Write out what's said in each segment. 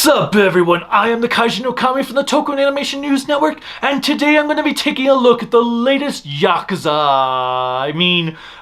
Sup everyone, I am the Kaiju no Kami from the Toku Animation News Network, and today I'm going to be taking a look at the latest Yakuza,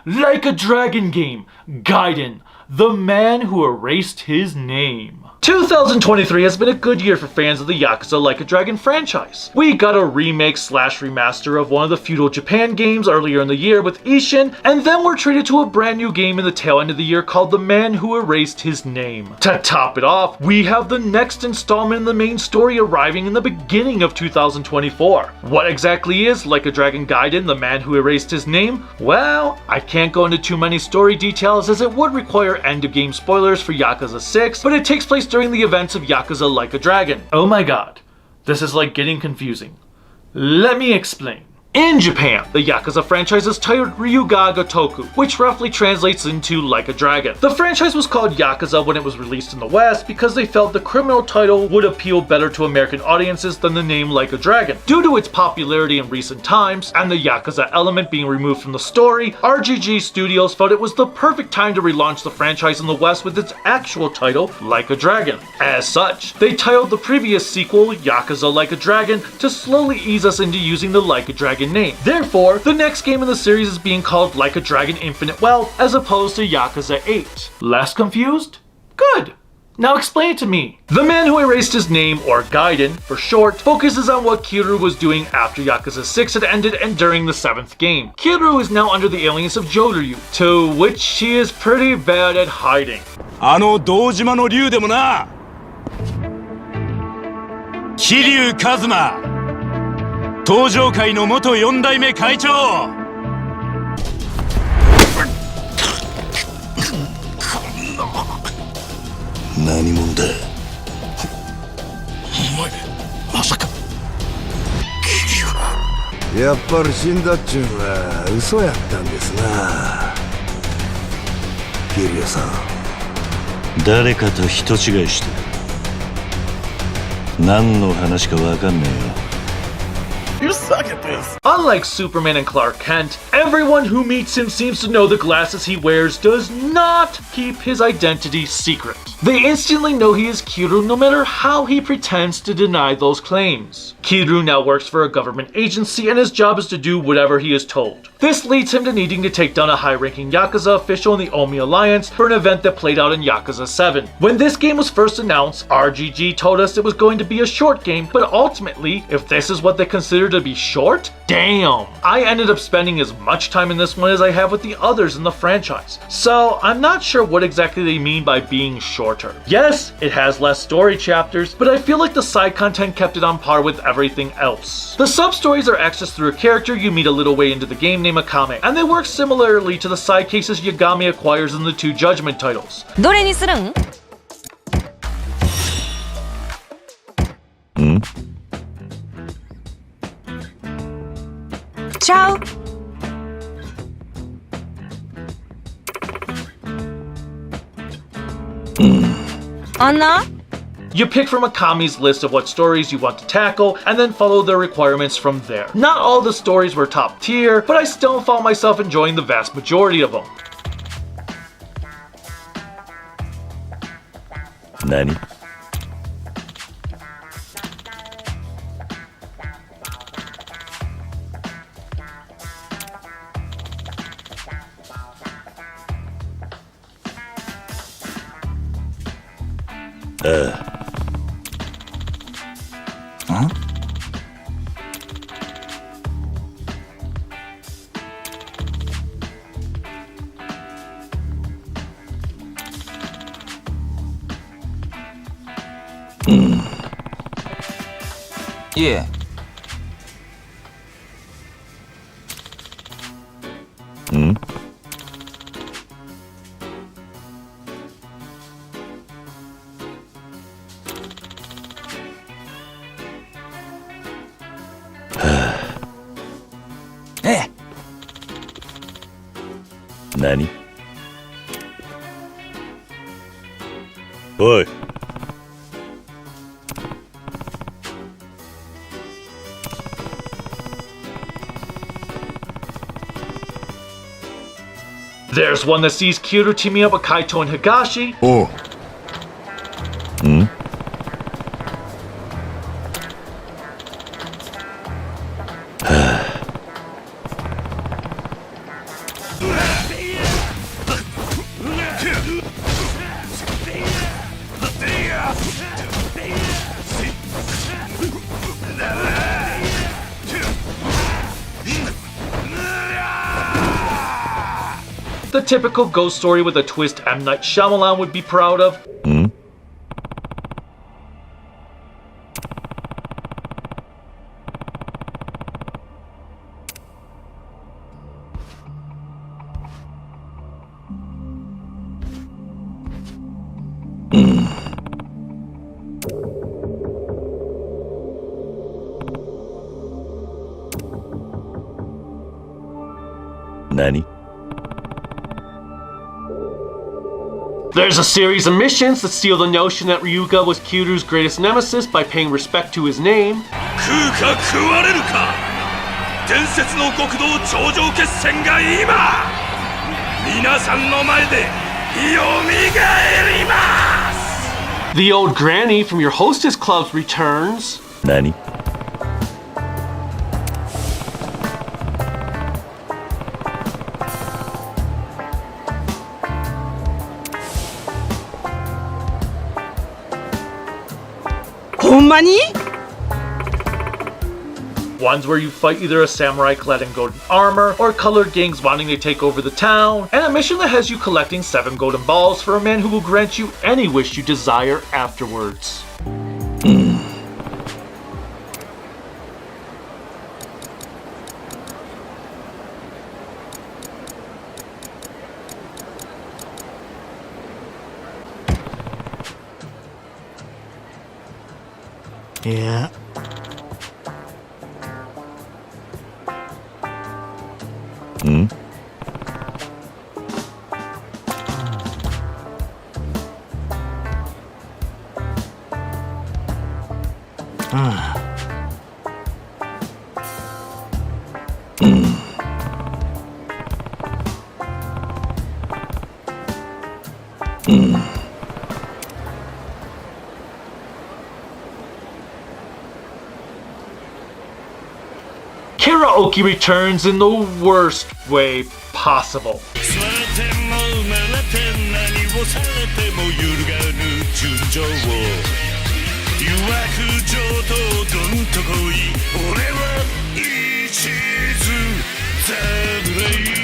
Like a Dragon game, Gaiden, the man who erased his name. 2023 has been a good year for fans of the Yakuza Like a Dragon franchise. We got a remake/remaster of one of the feudal Japan games earlier in the year with Ishin, and then we're treated to a brand new game in the tail end of the year called The Man Who Erased His Name. To top it off, we have the next installment in the main story arriving in the beginning of 2024. What exactly is Like a Dragon Gaiden, The Man Who Erased His Name? Well, I can't go into too many story details as it would require end-of-game spoilers for Yakuza 6, but it takes place during the events of Yakuza Like a Dragon. Oh my god, this is like getting confusing. Let me explain. In Japan, the Yakuza franchise is titled Ryuga Toku, which roughly translates into Like a Dragon. The franchise was called Yakuza when it was released in the West because they felt the criminal title would appeal better to American audiences than the name Like a Dragon. Due to its popularity in recent times, and the Yakuza element being removed from the story, RGG Studios felt it was the perfect time to relaunch the franchise in the West with its actual title, Like a Dragon. As such, they titled the previous sequel, Yakuza Like a Dragon, to slowly ease us into using the Like a Dragon name. Therefore, the next game in the series is being called Like a Dragon Infinite Wealth as opposed to Yakuza 8. Less confused? Good! Now explain it to me. The Man Who Erased His Name, or Gaiden for short, focuses on what Kiryu was doing after Yakuza 6 had ended and during the 7th game. Kiryu is now under the alias of Jodaryu, to which he is pretty bad at hiding. 堂島の竜でもな、桐生一馬、東上会の元4代目会長。何者だ。お前まさか桐生。やっぱり死んだっちゅうんは嘘やったんですな。桐生さん、誰かと人違いして何の話かわかんねえよ。You suck at this. Unlike Superman and Clark Kent, everyone who meets him seems to know the glasses he wears does not keep his identity secret. They instantly know he is Kiryu no matter how he pretends to deny those claims. Kiryu now works for a government agency and his job is to do whatever he is told. This leads him to needing to take down a high-ranking Yakuza official in the Omi Alliance for an event that played out in Yakuza 7. When this game was first announced, RGG told us it was going to be a short game, but ultimately, if this is what they consider to be short, damn! I ended up spending as much time in this one as I have with the others in the franchise, so I'm not sure what exactly they mean by being shorter. Yes, it has less story chapters, but I feel like the side content kept it on par with everything else. The sub-stories are accessed through a character you meet a little way into the game named Akame, and they work similarly to the side cases Yagami acquires in the two Judgment titles. どれにするん? Ciao. Anna? You pick from Akami's list of what stories you want to tackle, and then follow their requirements from there. Not all the stories were top tier, but I still found myself enjoying the vast majority of them. Nani? Huh? Yeah. Eh. Nani? Oi. There's one that sees Kiryu teaming up with Kaito and Higashi. Oh. The typical ghost story with a twist M. Night Shyamalan would be proud of. Nani? There's a series of missions that steal the notion that Ryuga was Kiryu's greatest nemesis by paying respect to his name. 食うか食われるか伝説の極道頂上決戦が今皆さんの前で蘇ります The old granny from your hostess clubs returns. Nani? Ones where you fight either a samurai clad in golden armor or colored gangs wanting to take over the town, and a mission that has you collecting 7 golden balls for a man who will grant you any wish you desire afterwards. Yeah. Karaoke returns in the worst way possible. 座れても生まれて何をされても揺るがぬ純情を誘惑上とどんとこい俺は一途侍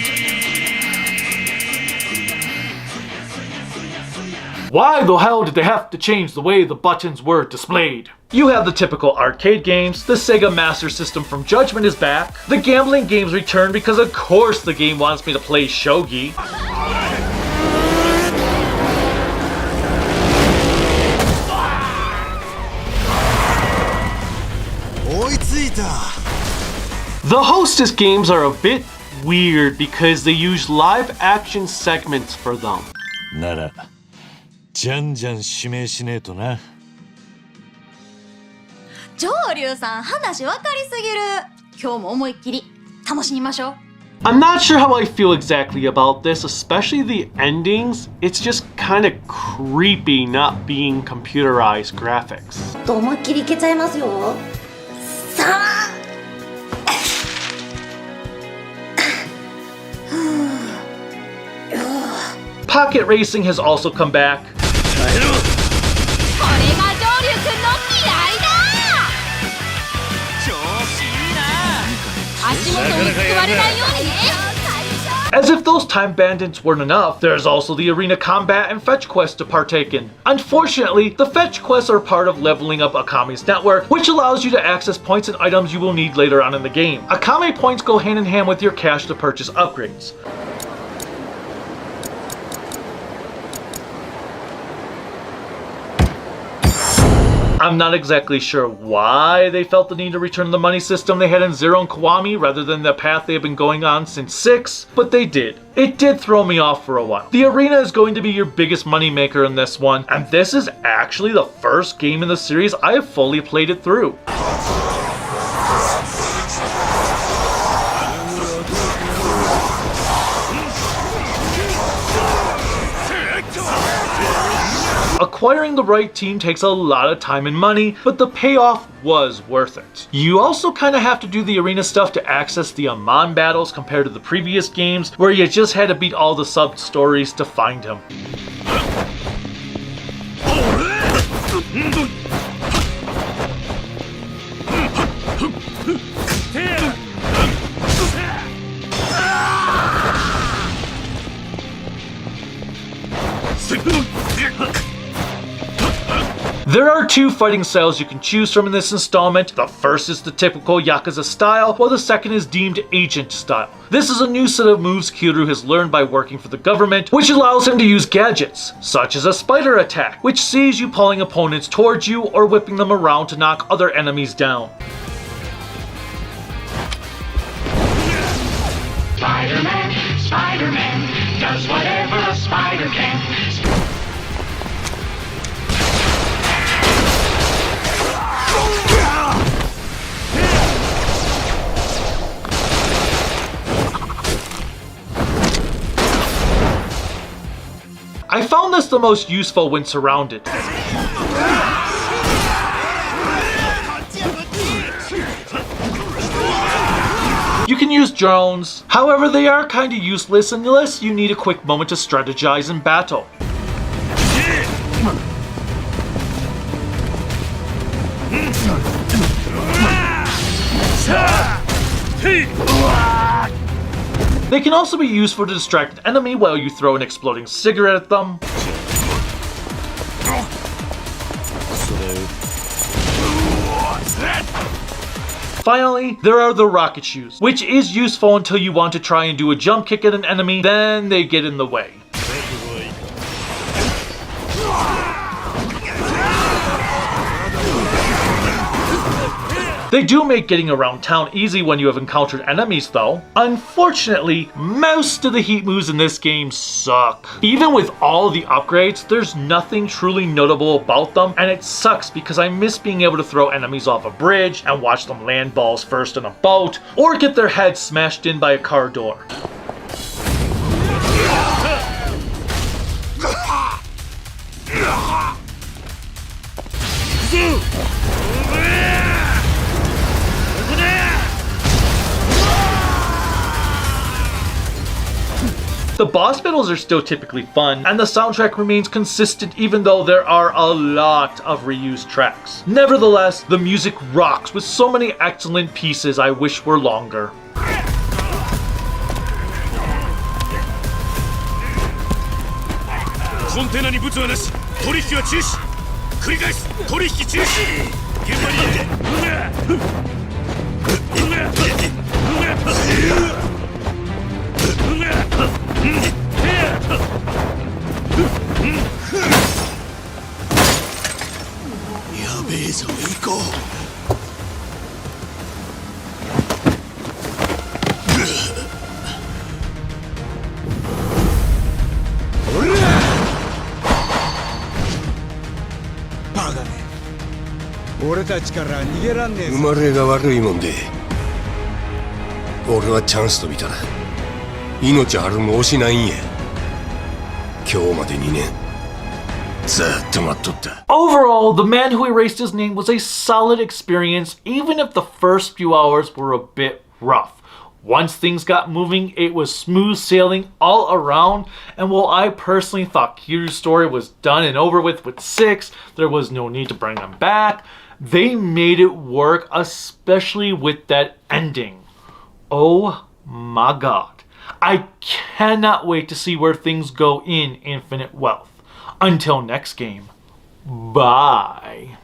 Why the hell did they have to change the way the buttons were displayed? You have the typical arcade games, the Sega Master System from Judgment is back, the gambling games return because of course the game wants me to play shogi. The hostess games are a bit weird because they use live action segments for them. ならじゃんじゃん指名しねえとな上流さん話分かりすぎる今日も思いっきり楽しみましょう I'm not sure how I feel exactly about this, especially the endings. It's just kind of creepy not being computerized graphics. 思いっきりいけちゃいますよさあ Pocket racing has also come back. これが上流くんの嫌いだ調子いいな足元に救われないようにね As if those time bandits weren't enough, there's also the arena combat and fetch quests to partake in. Unfortunately, the fetch quests are part of leveling up Akami's network, which allows you to access points and items you will need later on in the game. Akame points go hand in hand with your cash to purchase upgrades. I'm not exactly sure why they felt the need to return to the money system they had in 0 and Kiwami rather than the path they have been going on since 6, but they did. It did throw me off for a while. The arena is going to be your biggest money maker in this one, and this is actually the first game in the series I have fully played it through. Acquiring the right team takes a lot of time and money, but the payoff was worth it. You also kind of have to do the arena stuff to access the Amon battles compared to the previous games, where you just had to beat all the sub-stories to find him. There are two fighting styles you can choose from in this installment. The first is the typical Yakuza style, while the second is deemed agent style. This is a new set of moves Kiryu has learned by working for the government, which allows him to use gadgets, such as a spider attack, which sees you pulling opponents towards you or whipping them around to knock other enemies down. Spider-Man, Spider-Man, does whatever a spider can. I found this the most useful when surrounded. You can use drones, however they are kinda useless unless you need a quick moment to strategize in battle. They can also be useful to distract an enemy while you throw an exploding cigarette at them. Finally, there are the rocket shoes, which is useful until you want to try and do a jump kick at an enemy, then they get in the way. They do make getting around town easy when you have encountered enemies though. Unfortunately, most of the heat moves in this game suck. Even with all the upgrades, there's nothing truly notable about them, and it sucks because I miss being able to throw enemies off a bridge and watch them land balls first in a boat, or get their heads smashed in by a car door. The boss battles are still typically fun, and the soundtrack remains consistent even though there are a lot of reused tracks. Nevertheless, the music rocks with so many excellent pieces I wish were longer. コンテナに物はなし、取引は中止。繰り返す、取引中止。現場に。やべえぞ、行こう。バカね、俺たちから逃げらんねえぞ。生まれが悪いもんで、俺はチャンスと見たら命あるも惜しないんや。今日まで2年ずっと待っとった。 Overall, The Man Who Erased His Name was a solid experience, even if the first few hours were a bit rough. Once things got moving, it was smooth sailing all around, and while I personally thought Kiryu's story was done and over with 6, there was no need to bring them back, they made it work, especially with that ending. Oh my god. I cannot wait to see where things go in Infinite Wealth. Until next game, bye.